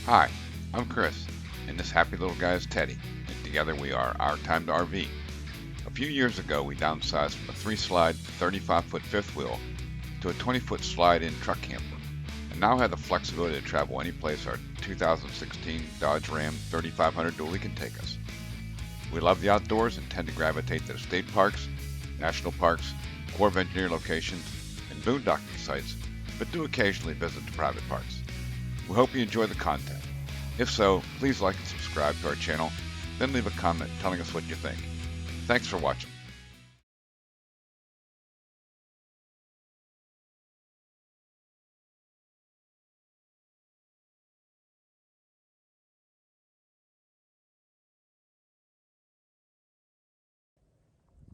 Hi, I'm Chris, and this happy little guy is Teddy, and together we are Our Time to RV. A few years ago, we downsized from a 3-slide, 35-foot fifth wheel to a 20-foot slide-in truck camper, and now have the flexibility to travel any place our 2016 Dodge Ram 3500 dually can take us. We love the outdoors and tend to gravitate to the state parks, national parks, Corps of Engineer locations, and boondocking sites, but do occasionally visit the private parks. We hope you enjoy the content. If so, please like and subscribe to our channel, then leave a comment telling us what you think. Thanks for watching.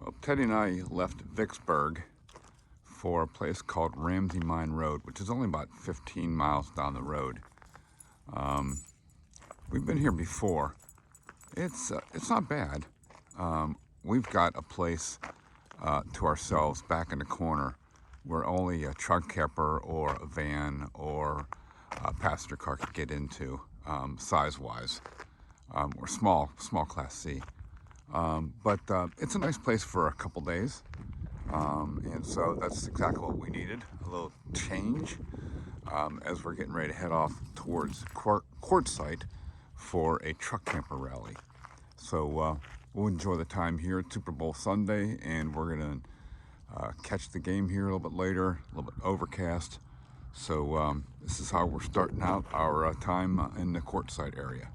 Well, Teddy and I left Vicksburg for a place called Ramsey Mine Road, which is only about 15 miles down the road. We've been here before. It's not bad. We've got a place to ourselves back in the corner where only a truck camper or a van or a passenger car could get into, size-wise, or small Class C. But it's a nice place for a couple days, and so that's exactly what we needed, a little change, as we're getting ready to head off towards Quartzsite for a truck camper rally. So we'll enjoy the time here at Super Bowl Sunday, and we're going to catch the game here a little bit later, a little bit overcast. So this is how we're starting out our time in the Quartzsite area.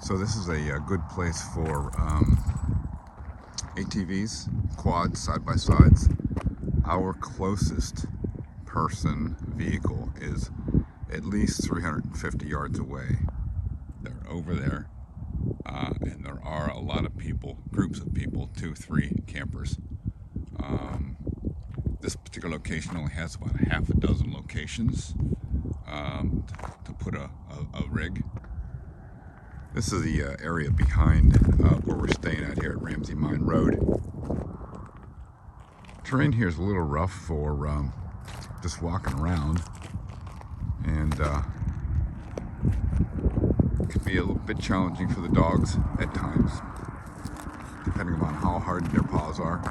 So this is a good place for ATVs, quads, side-by-sides. Our closest person vehicle is at least 350 yards away. They're over there, and there are a lot of people, groups of people, 2-3 campers. This particular location only has about a half a dozen locations to put a rig. This is the area behind where we're staying at here at Ramsey Mine Road. Terrain here is a little rough for just walking around, and it can be a little bit challenging for the dogs at times, depending on how hard their paws are.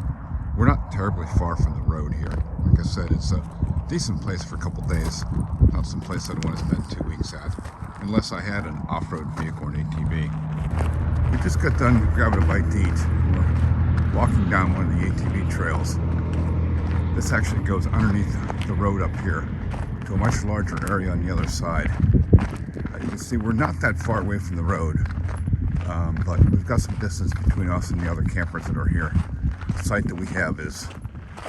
We're not terribly far from the road here. Like I said, it's a decent place for a couple days. Not some place I'd want to spend 2 weeks at, unless I had an off-road vehicle or an ATV. We just got done grabbing a bite to eat. We're walking down one of the ATV trails. This actually goes underneath the road up here to a much larger area on the other side. You can see we're not that far away from the road, but we've got some distance between us and the other campers that are here. The site that we have is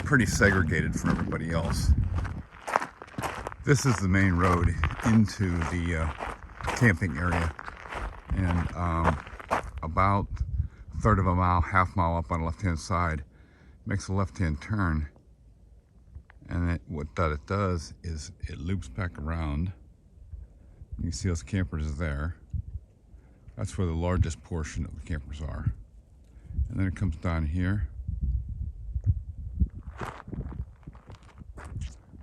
pretty segregated from everybody else. This is the main road into the camping area, and about a third of a mile, half mile up on the left-hand side, makes a left-hand turn, and what it does is it loops back around. You can see those campers there. That's where the largest portion of the campers are, and then it comes down here,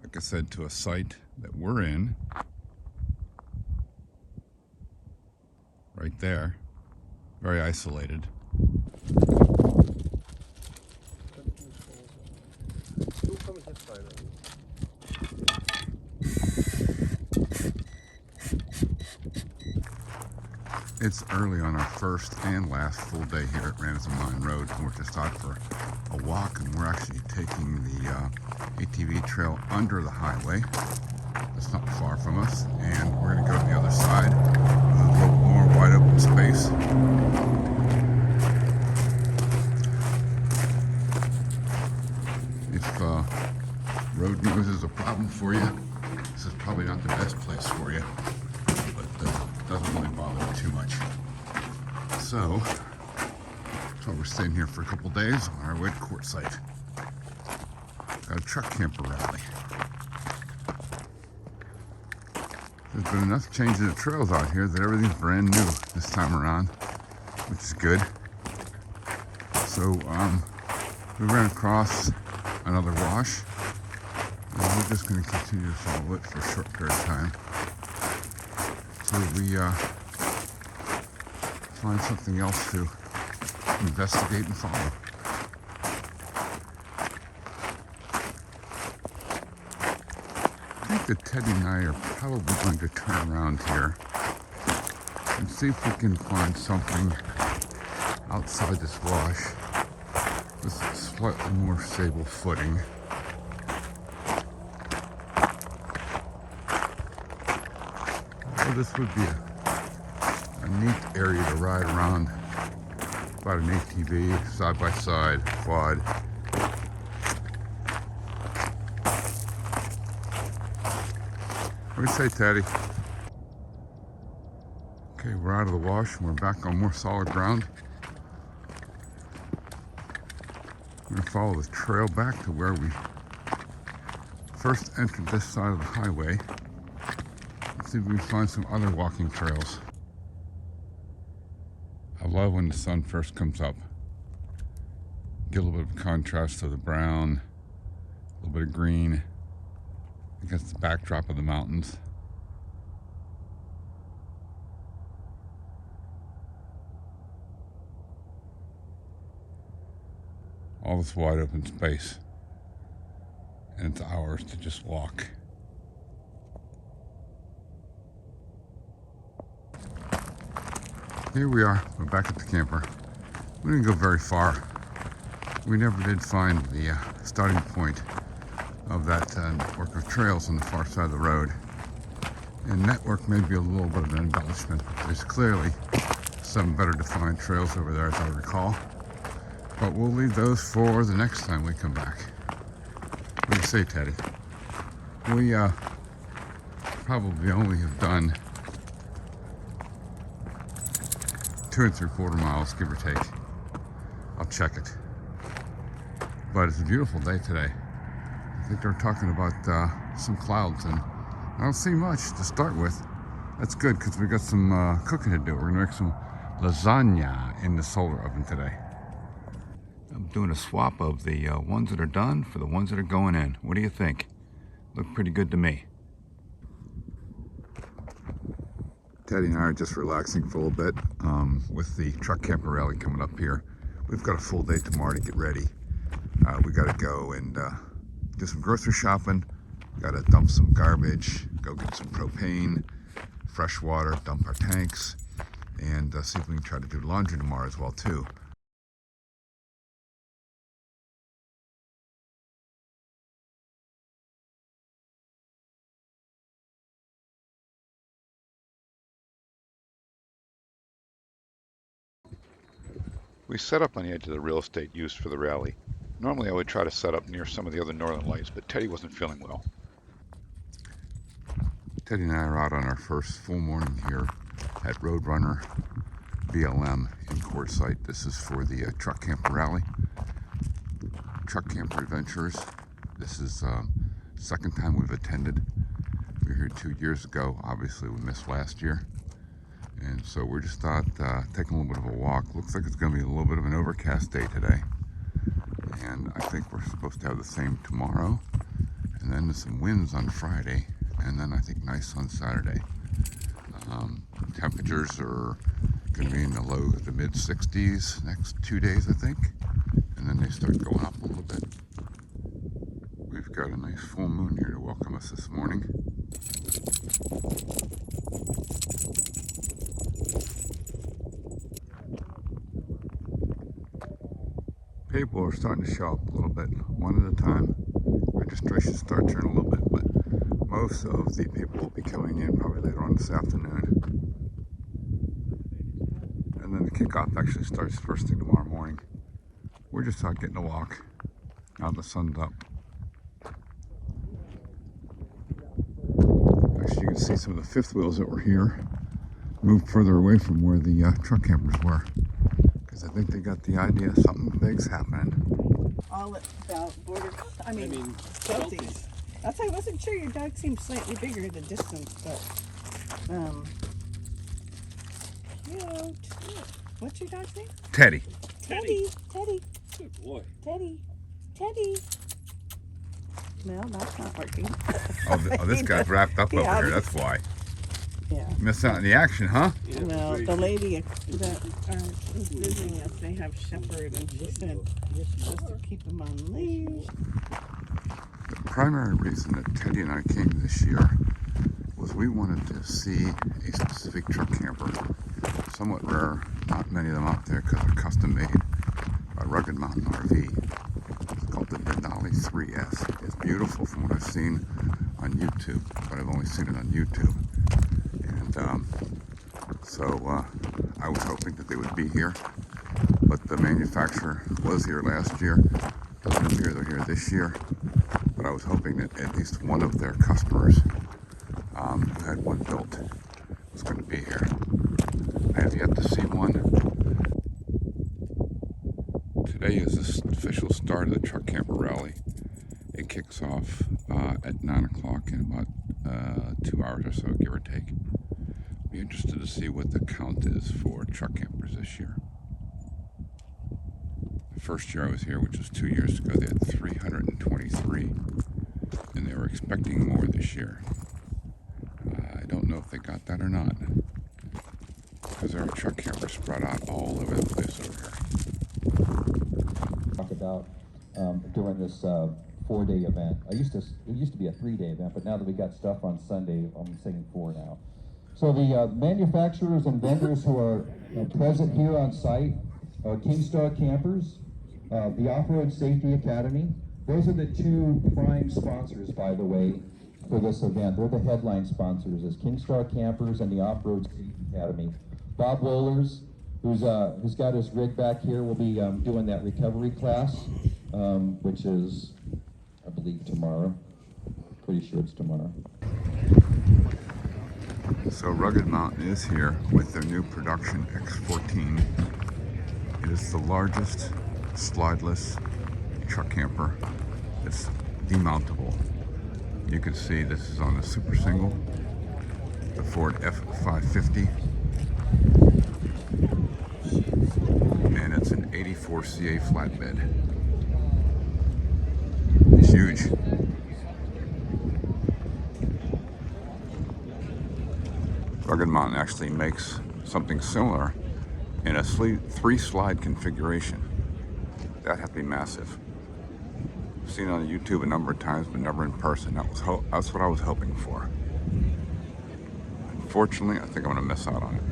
like I said, to a site that we're in, right there, very isolated. It's early on our first and last full day here at Ramsey Mine Road, and we're just out for a walk, and we're actually taking the ATV trail under the highway. It's not far from us, and we're going to go to the other side, a little more wide open space. If road noise is a problem for you, this is probably not the best place for you, but it doesn't really bother me too much. So we're staying here for a couple days on our way to Quartzsite. Got a truck camper rally. There's been enough change in the trails out here that everything's brand new this time around, which is good. So we ran across another wash, and we're just going to continue to follow it for a short period of time till we find something else to investigate and follow. I think that Teddy and I are probably going to turn around here and see if we can find something outside this wash with slightly more stable footing. Well, this would be a neat area to ride around. About an ATV, side-by-side, quad. What do you say, Teddy? Okay, we're out of the wash and we're back on more solid ground. I'm going to follow the trail back to where we first entered this side of the highway. Let's see if we can find some other walking trails. I love when the sun first comes up. Get a little bit of contrast to the brown, a little bit of green against the backdrop of the mountains. All this wide open space, and it's ours to just walk. Here we are, we're back at the camper. We didn't go very far. We never did find the starting point of that network of trails on the far side of the road. And network may be a little bit of an embellishment, but there's clearly some better defined trails over there, as I recall. But we'll leave those for the next time we come back. What do you say, Teddy? We probably only have done 2 3/4 miles, give or take. I'll check it. But it's a beautiful day today. I think they're talking about some clouds, and I don't see much to start with. That's good, because we got some cooking to do. We're gonna make some lasagna in the solar oven today. I'm doing a swap of the ones that are done for the ones that are going in. What do you think? Look pretty good to me. Teddy and I are just relaxing for a little bit with the truck camper rally coming up here. We've got a full day tomorrow to get ready. We got to go and do some grocery shopping. Got to dump some garbage, go get some propane, fresh water, dump our tanks, and see if we can try to do laundry tomorrow as well too. We set up on the edge of the real estate used for the rally. Normally I would try to set up near some of the other northern lights, but Teddy wasn't feeling well. Teddy and I are out on our first full morning here at Roadrunner BLM in Quartzsite. This is for the truck camper rally. Truck camper adventures. This is second time we've attended. We were here 2 years ago. Obviously we missed last year. And so we're just out taking a little bit of a walk. Looks like it's going to be a little bit of an overcast day today. And I think we're supposed to have the same tomorrow. And then there's some winds on Friday. And then I think nice on Saturday. Temperatures are going to be in the mid 60s next 2 days, I think. And then they start going up a little bit. We've got a nice full moon here to welcome us this morning. People are starting to show up a little bit, one at a time. Registration starts here in a little bit, but most of the people will be coming in probably later on this afternoon. And then the kickoff actually starts first thing tomorrow morning. We're just out getting a walk. Now the sun's up. Actually, you can see some of the fifth wheels that were here moved further away from where the truck campers were. I think they got the idea something big's happening. All about border, Chelsea's. That's why I wasn't sure. Your dog seemed slightly bigger in the distance, but cute. What's your dog's name? Teddy. Teddy. Teddy. Good boy. Teddy. Teddy. No, that's not working. Oh, this guy's wrapped up over here. That's why. Yeah. Missed out on the action, huh? Yeah, Well, the lady that is visiting us, they have shepherd, and she said just to keep him on leash. The primary reason that Teddy and I came this year was we wanted to see a specific truck camper. Somewhat rare, not many of them out there because they're custom made by Rugged Mountain RV. It's called the Denali 3S. It's beautiful from what I've seen on YouTube, but I've only seen it on YouTube. So I was hoping that they would be here, but the manufacturer was here last year. Doesn't appear they're here this year, but I was hoping that at least one of their customers who had one built was going to be here. I have yet to see one. Today is the official start of the truck camper rally. It kicks off at 9 o'clock in about 2 hours or so, give or take. Be interested to see what the count is for truck campers this year. The first year I was here, which was 2 years ago, they had 323, and they were expecting more this year. I don't know if they got that or not, because there are truck campers spread out all over the place over here. Talk about doing this 4-day event. It used to be a 3-day event, but now that we got stuff on Sunday, I'm saying 4 now. So the manufacturers and vendors who are present here on site are Kingstar Campers, the Off-Road Safety Academy. Those are the two prime sponsors, by the way, for this event. They're the headline sponsors, as Kingstar Campers and the Off-Road Safety Academy. Bob Wohlers who's got his rig back here, will be doing that recovery class, which is, I believe, tomorrow. Pretty sure it's tomorrow. So Rugged Mountain is here with their new production X14. It is the largest slideless truck camper. It's demountable. You can see this is on the Super Single, the Ford F550, and it's an 84 CA flatbed. It's huge. Rugged Mountain actually makes something similar in a 3-slide configuration. That'd have to be massive. I've seen it on YouTube a number of times, but never in person. That's what I was hoping for. Unfortunately, I think I'm gonna miss out on it.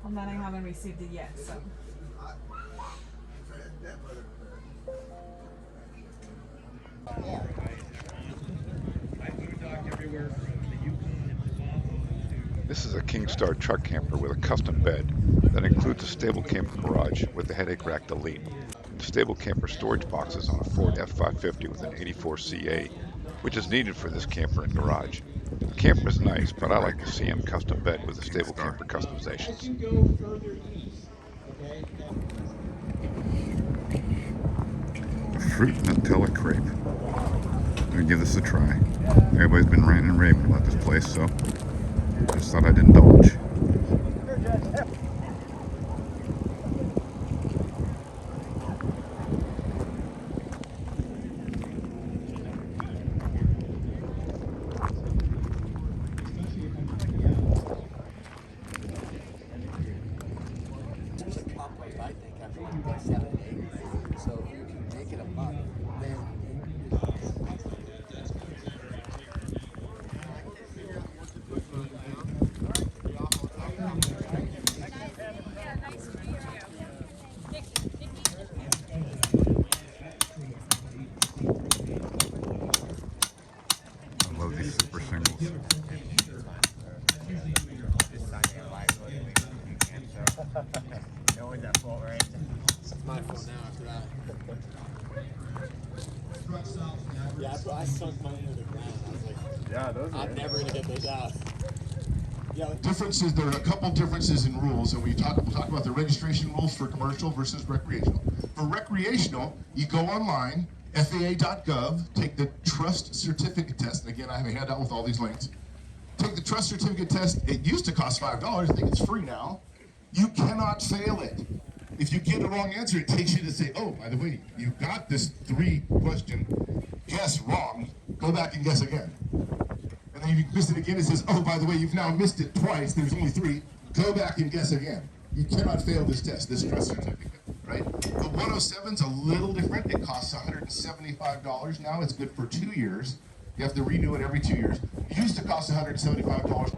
Well, then I haven't received it yet, so. This is a Kingstar truck camper with a custom bed that includes a stable camper garage with a headache rack delete. The stable camper storage boxes on a Ford F550 with an 84 CA, which is needed for this camper and garage. The camper is nice, but I like the CM custom bed with the stable camper customizations. A fruit Nutella crepe. I'm gonna give this a try. Everybody's been ranting and raving about this place, so I just thought I'd indulge. I think after like 7, 8. So if you can make it a month, then I love these Super Singles. it's my phone now after that. Yeah, I sunk mine into the ground. I was like, I'm never gonna get those out. Yeah. Differences, there are a couple differences in rules, and we'll talk about the registration rules for commercial versus recreational. For recreational, you go online, FAA.gov, take the trust certificate test, and again, I have a handout with all these links. Take the trust certificate test. It used to cost $5. I think it's free now. You cannot fail it. If you get a wrong answer, it takes you to say, oh, by the way, you got this 3-question guess wrong. Go back and guess again. And then if you miss it again, it says, oh, by the way, you've now missed it twice. There's only 3. Go back and guess again. You cannot fail this test, this trust certificate, right? The 107's a little different. It costs $175 now. It's good for 2 years. You have to renew it every 2 years. It used to cost $175.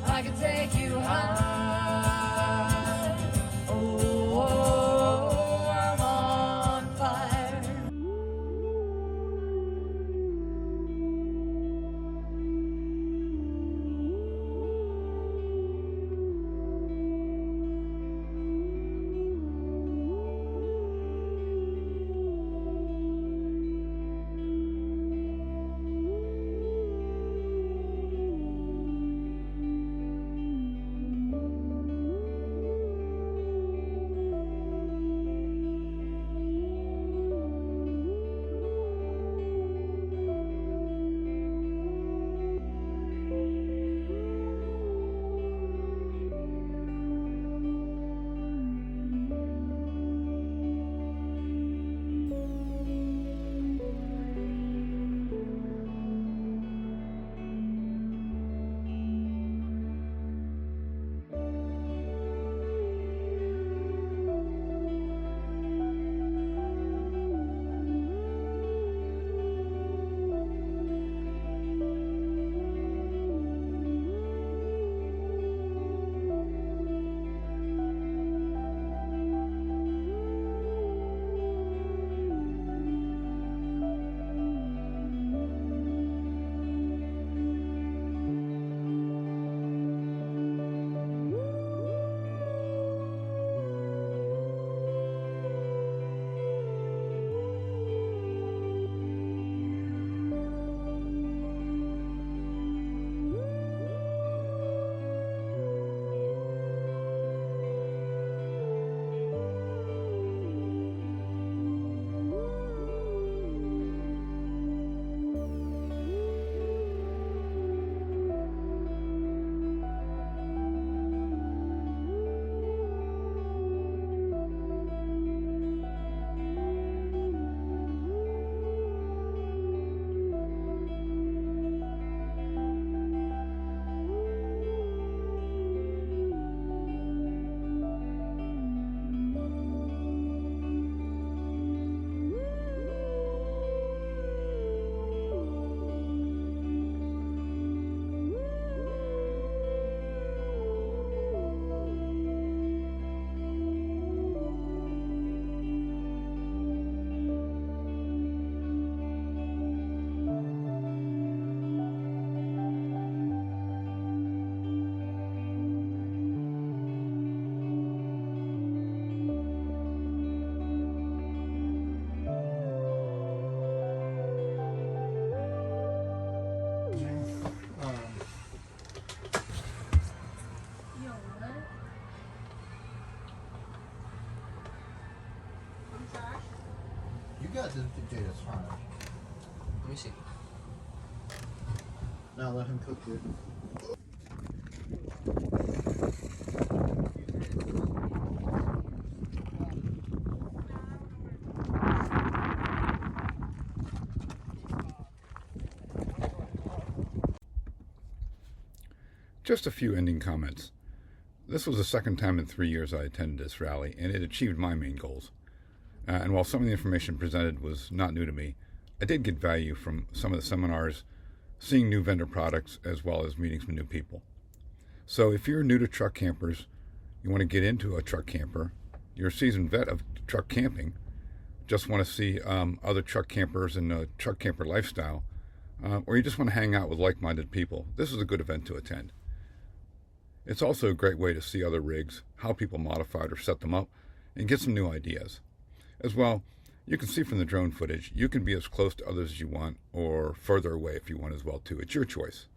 I can take you high. Oh, I'm on fire. Yeah, the data's fine. Let me see. Now let him cook it. Just a few ending comments. This was the second time in 3 years I attended this rally, and it achieved my main goals. And while some of the information presented was not new to me, I did get value from some of the seminars, seeing new vendor products, as well as meeting some new people. So if you're new to truck campers, you want to get into a truck camper, you're a seasoned vet of truck camping, just want to see other truck campers and the truck camper lifestyle, or you just want to hang out with like-minded people, this is a good event to attend. It's also a great way to see other rigs, how people modified or set them up, and get some new ideas. As well, you can see from the drone footage, you can be as close to others as you want, or further away if you want as well too. It's your choice.